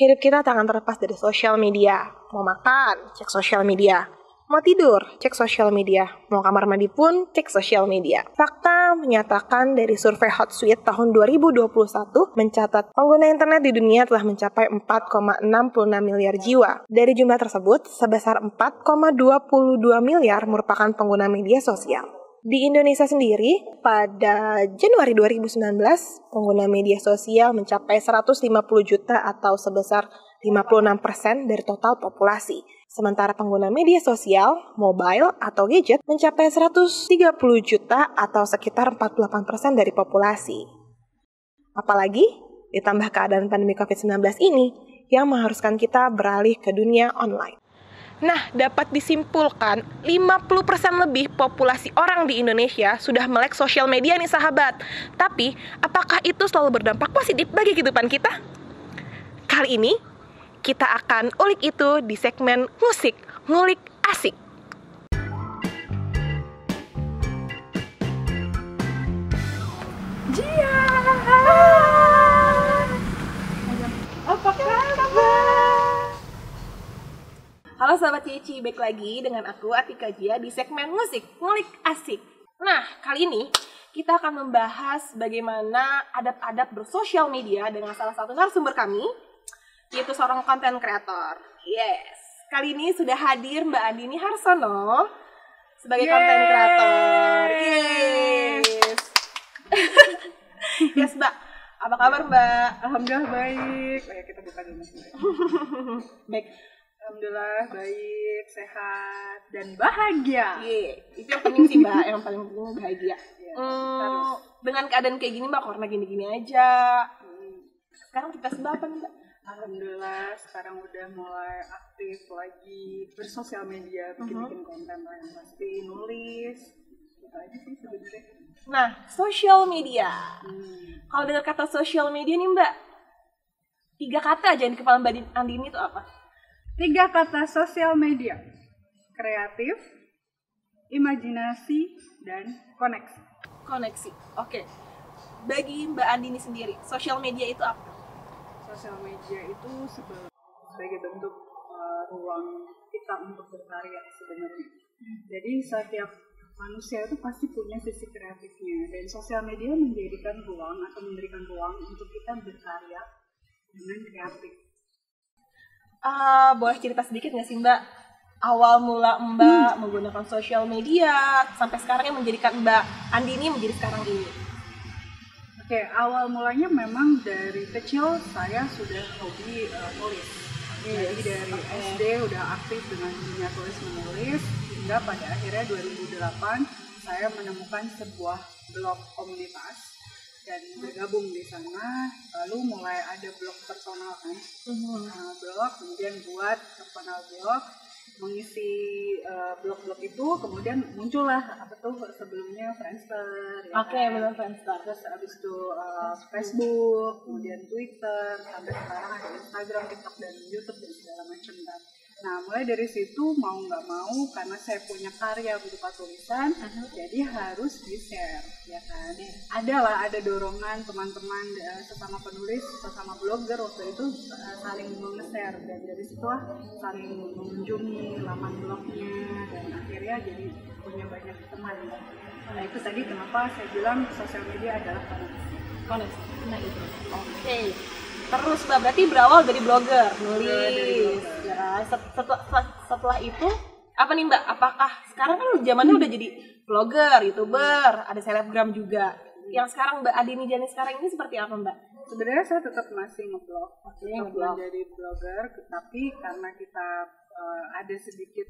Hidup kita tak akan terlepas dari sosial media. Mau makan, cek sosial media. Mau tidur, cek sosial media. Mau kamar mandi pun, cek sosial media. Fakta menyatakan dari survei Hotsuite tahun 2021 mencatat pengguna internet di dunia telah mencapai 4,66 miliar jiwa. Dari jumlah tersebut, sebesar 4,22 miliar merupakan pengguna media sosial. Di Indonesia sendiri, pada Januari 2019, pengguna media sosial mencapai 150 juta atau sebesar 56% dari total populasi. Sementara pengguna media sosial, mobile, atau gadget mencapai 130 juta atau sekitar 48% dari populasi. Apalagi, ditambah keadaan pandemi COVID-19 ini yang mengharuskan kita beralih ke dunia online. Nah, dapat disimpulkan 50% lebih populasi orang di Indonesia sudah melek sosial media nih sahabat. Tapi, apakah itu selalu berdampak positif bagi kehidupan kita? Kali ini, kita akan ulik itu di segmen musik, ngulik asik. Jia! Apa kabar? Halo sahabat Cici, balik lagi dengan aku Atika Jia di segmen musik, ngulik asik. Nah, kali ini kita akan membahas bagaimana adab-adab bersosial media dengan salah satu narasumber kami, yaitu seorang konten kreator. Yes, kali ini sudah hadir Mbak Andini Harsono sebagai konten kreator. Yes. Yes, Mbak. Apa kabar, Mbak? Alhamdulillah baik. Ayo kita buka dulu. Baik. Alhamdulillah baik, sehat, dan bahagia. Iya, itu yang penting sih Mbak, yang paling penting bahagia. Harus. Dengan keadaan kayak gini Mbak, corona gini-gini aja. Sekarang kita sebab apa nih Mbak? Alhamdulillah sekarang udah mulai aktif lagi bersosial media, bikin konten lah yang pasti, nulis. Itu aja sih sebenarnya. Nah, social media. Kalau dengar kata social media nih Mbak, 3 kata aja di kepala Mbak Andini itu apa? 3 kata sosial media: kreatif, imajinasi, dan koneksi. Koneksi. Oke. Bagi Mbak Andini sendiri, social media itu apa? Sosial media itu sebagai bentuk ruang kita untuk berkarya sebenarnya. Jadi setiap manusia itu pasti punya sisi kreatifnya, dan sosial media menjadikan ruang atau memberikan ruang untuk kita berkarya dengan kreatif. Boleh cerita sedikit nggak sih Mbak? Awal mula Mbak menggunakan sosial media sampai sekarang yang menjadikan Mbak Andini menjadi sekarang ini. Oke, awal mulanya memang dari kecil saya sudah hobi nulis. Jadi dari SD udah aktif dengan dunia tulis menulis, hingga pada akhirnya 2008 saya menemukan sebuah blog komunitas dan bergabung di sana. Lalu mulai ada blog personal kan, blog, kemudian buat personal blog, mengisi blog-blog itu, kemudian muncullah apa tuh sebelumnya Friendster, ya Oke, benar Friendster. Terus abis itu Facebook, kemudian Twitter, sampai sekarang ada Instagram, TikTok, dan YouTube dan segala macam kan. Nah, mulai dari situ mau nggak mau, karena saya punya karya berupa tulisan, jadi harus di-share, ya kan. Ada dorongan teman-teman sesama penulis, sesama blogger waktu itu saling meng-share, dan dari situlah saling mengunjungi laman blognya, dan akhirnya jadi punya banyak teman. Nah, itu tadi kenapa saya bilang sosial media adalah koneksi. Nah itu. Oke. Terus Mbak berarti berawal dari blogger, nulis. Ya, setelah itu apa nih Mbak? Apakah sekarang kan zamannya udah jadi blogger, YouTuber, ada selebgram juga. Yang sekarang Mbak Andini Jani sekarang ini seperti apa Mbak? Sebenarnya saya tetap masih ngeblog, ngeblog. Jadi blogger, tapi karena kita ada sedikit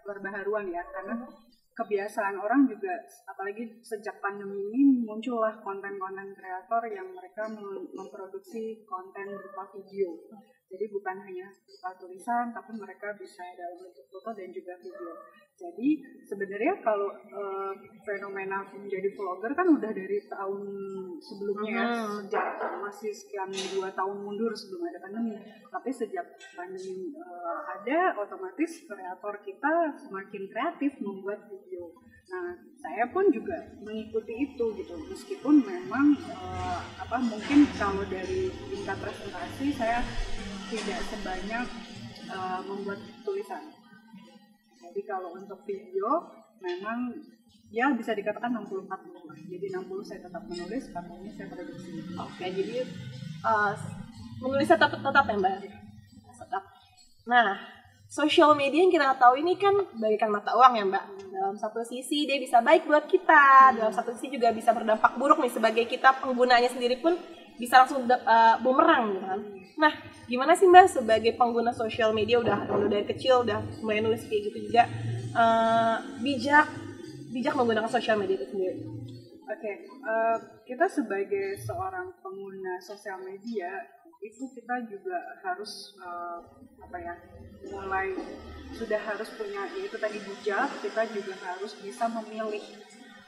perbaharuan ya, karena kebiasaan orang juga, apalagi sejak pandemi ini muncullah konten-konten kreator yang mereka memproduksi konten berupa video. Jadi bukan hanya berupa tulisan, tapi mereka bisa dalam bentuk foto dan juga video. Jadi sebenarnya kalau fenomena menjadi vlogger kan udah dari tahun sebelumnya ya, sejak masih sekian 2 tahun mundur sebelum ada pandemi. Tapi sejak pandemi ada, otomatis kreator kita semakin kreatif membuat video. Nah, saya pun juga mengikuti itu gitu, meskipun memang mungkin kalau dari tingkat presentasi saya tidak sebanyak membuat tulisan. Jadi kalau untuk video memang ya bisa dikatakan 60-40. Jadi 60 saya tetap menulis, 40 saya produksi. Oke, jadi menulis tetap ya Mbak? Tetap. Nah, social media yang kita tahu ini kan bagaikan mata uang ya Mbak. Dalam satu sisi dia bisa baik buat kita, dalam satu sisi juga bisa berdampak buruk nih sebagai kita penggunanya sendiri pun bisa langsung bumerang gitu kan. Nah, gimana sih Mbak sebagai pengguna social media udah dari kecil udah mulai nulis kayak gitu juga bijak menggunakan social media itu sendiri? Oke, kita sebagai seorang pengguna sosial media itu kita juga harus sudah harus punya yaitu tadi bijak. Kita juga harus bisa memilih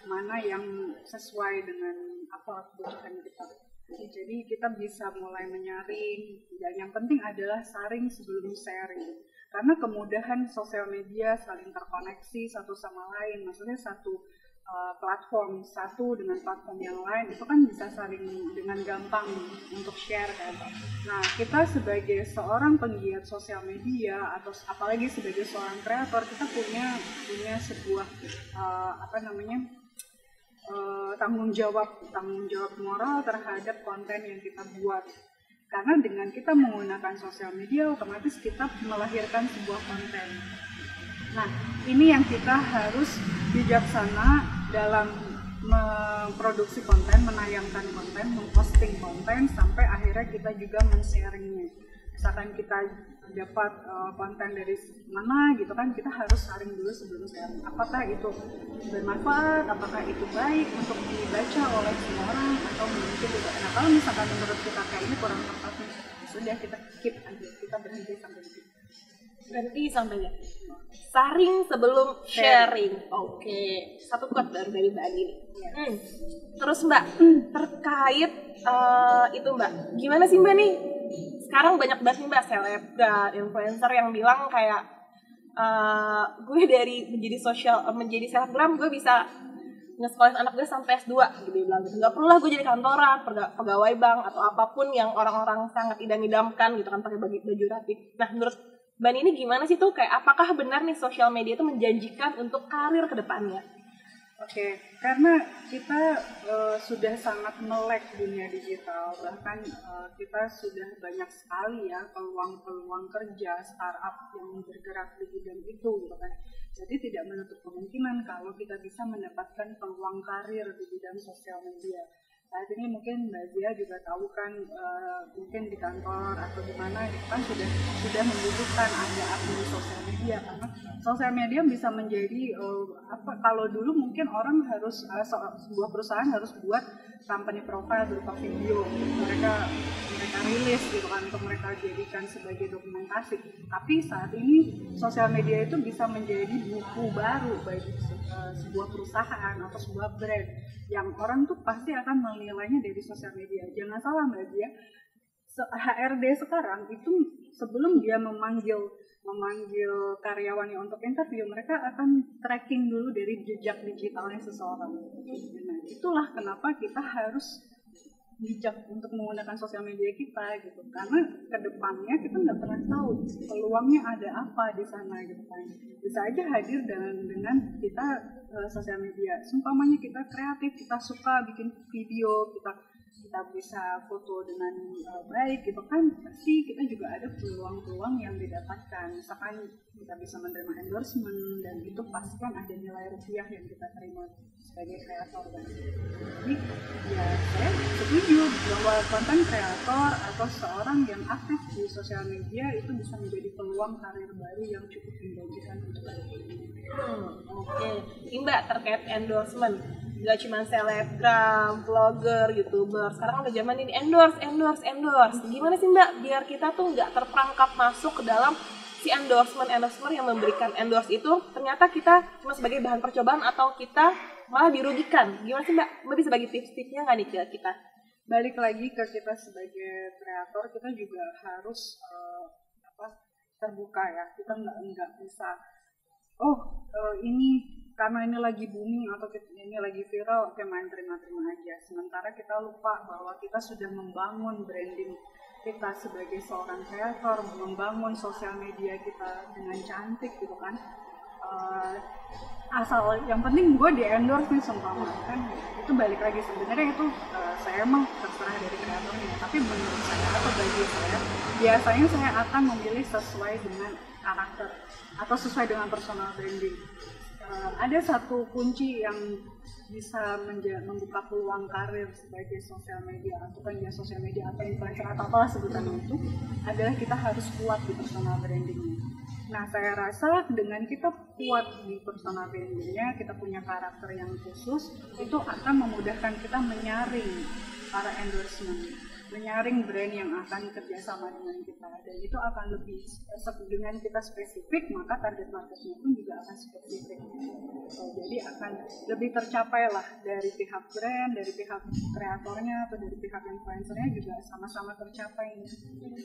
mana yang sesuai dengan apa kebutuhan kita. Jadi kita bisa mulai menyaring, dan yang penting adalah saring sebelum sharing. Karena kemudahan sosial media saling terkoneksi satu sama lain, maksudnya satu platform satu dengan platform yang lain itu kan bisa saling dengan gampang untuk share kan. Nah, kita sebagai seorang penggiat sosial media atau apalagi sebagai seorang kreator, kita punya sebuah tanggung jawab moral terhadap konten yang kita buat. Karena dengan kita menggunakan sosial media, otomatis kita melahirkan sebuah konten. Nah, ini yang kita harus bijaksana dalam memproduksi konten, menayangkan konten, memposting konten, sampai akhirnya kita juga men-sharingnya. Misalkan kita dapat konten dari mana gitu kan, kita harus saring dulu sebelum sharing. Apakah itu bermanfaat, apakah itu baik untuk dibaca oleh semua orang, atau mungkin tidak. Nah, kalau misalkan menurut kita kayak ini kurang tepat, sudah kita keep aja, kita berhenti sampai ya. Saring sebelum sharing. Oke. Satu quote dari Mbak Andi. Terus Mbak, terkait itu Mbak, gimana sih Mbak nih? Sekarang banyak banget nih Mbak selebgram, influencer yang bilang kayak gue dari menjadi selebgram gue bisa nge-sekolahin anak gue sampai S2 gitu dia bilang gitu. Gak perlu lah gue jadi kantoran, pegawai bank atau apapun yang orang-orang sangat idam-idamkan gitu kan pakai baju rapi. Nah, menurut Mbak ini gimana sih tuh, kayak apakah benar nih sosial media itu menjanjikan untuk karir ke depannya? Oke, karena kita sudah sangat melek dunia digital, bahkan kita sudah banyak sekali ya peluang-peluang kerja startup yang bergerak di bidang itu gitu kan. Jadi tidak menutup kemungkinan kalau kita bisa mendapatkan peluang karir di bidang sosial media. Saat ini mungkin Mbak Zia juga tahu kan, mungkin di kantor atau di mana itu kan sudah membutuhkan ada admin sosial media, karena sosial media bisa menjadi kalau dulu mungkin orang harus sebuah perusahaan harus buat company profile berupa video mereka rilis gitu kan, untuk mereka jadikan sebagai dokumentasi. Tapi saat ini sosial media itu bisa menjadi buku baru bagi sebuah perusahaan atau sebuah brand yang orang tuh pasti akan menilainya dari sosial media. Jangan salah Mbak Dia, HRD sekarang itu sebelum dia memanggil karyawannya untuk interview, mereka akan tracking dulu dari jejak digitalnya seseorang. Nah, itulah kenapa kita harus bijak untuk menggunakan sosial media kita gitu, karena kedepannya kita nggak pernah tahu peluangnya ada apa di sana gitu kan. Bisa aja hadir dengan kita sosial media. Seumpamanya kita kreatif, kita suka bikin video, kita bisa foto dengan baik gitu kan, pasti kita juga ada peluang-peluang yang didapatkan. Misalkan kita bisa menerima endorsement, dan itu pasti kan ada nilai rupiah yang kita terima sebagai kreator kan. Jadi ya saya setuju bahwa konten kreator atau seorang yang aktif di sosial media itu bisa menjadi peluang karir baru yang cukup menjanjikan untuk ini. Oke. Ini Mbak terkait endorsement, gak cuma selebgram, vlogger, youtuber, sekarang udah zaman ini endorse. Gimana sih Mbak biar kita tuh nggak terperangkap masuk ke dalam si endorsement yang memberikan endorse itu ternyata kita cuma sebagai bahan percobaan atau kita malah dirugikan? Gimana sih Mbak bisa bagi tips-tipsnya nggak nih ke kita? Balik lagi ke kita sebagai kreator, kita juga harus terbuka ya. Kita nggak bisa ini karena ini lagi booming atau ini lagi viral, oke main terima aja. Sementara kita lupa bahwa kita sudah membangun branding kita sebagai seorang kreator membangun sosial media kita dengan cantik gitu kan. Asal yang penting gue di endorse nih seumpama kan, itu balik lagi sebenarnya itu saya emang terserah dari kreatornya, tapi menurut saya atau bagi saya biasanya saya akan memilih sesuai dengan karakter atau sesuai dengan personal branding. Ada satu kunci yang bisa membuka peluang karir sebagai sosial media atau pengguna sosial media atau influencer atau apalah sebutannya itu adalah kita harus kuat di personal brandingnya. Nah, saya rasa dengan kita kuat di personal brandingnya, kita punya karakter yang khusus, itu akan memudahkan kita menyaring para endorsement, menyaring brand yang akan kerjasama dengan kita, dan itu akan lebih dengan kita spesifik, maka target marketnya pun juga akan spesifik. Jadi akan lebih tercapai lah dari pihak brand, dari pihak kreatornya atau dari pihak influencernya juga sama-sama tercapai.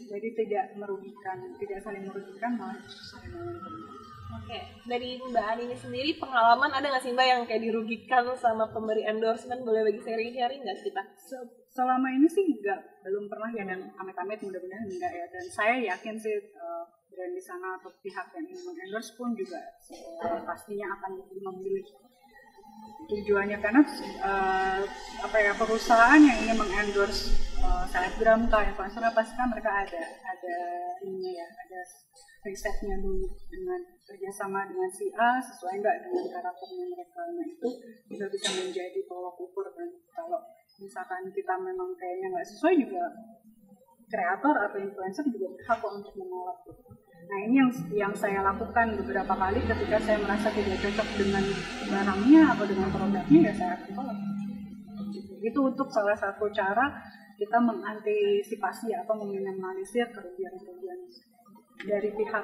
Jadi tidak saling merugikan, malah saling menguntungkan. Oke, dari Mbak Ani ini sendiri pengalaman ada nggak sih Mbak yang kayak dirugikan sama pemberi endorsement? Boleh bagi sharing-sharing nggak kita? Selama ini sih belum pernah ya, dan amit-amit mudah-mudahan enggak ya. Dan saya yakin sih brand di sana atau pihak yang ingin mengendorse pun juga pastinya akan lebih memilih tujuannya, karena perusahaan yang ingin mengendorse selebgram kah, influencer, pasti kan mereka ada risetnya dulu dengan kerjasama dengan si A sesuai nggak dengan karakternya mereka. Nah itu juga bisa menjadi tolak ukur kan. Kalau misalkan kita memang kayaknya nggak sesuai, juga kreator atau influencer juga berhak untuk menolak. Nah ini yang saya lakukan beberapa kali ketika saya merasa tidak cocok dengan barangnya atau dengan produknya, ya saya akan tolak. Itu untuk salah satu cara kita mengantisipasi atau meminimalisir kerugian dari pihak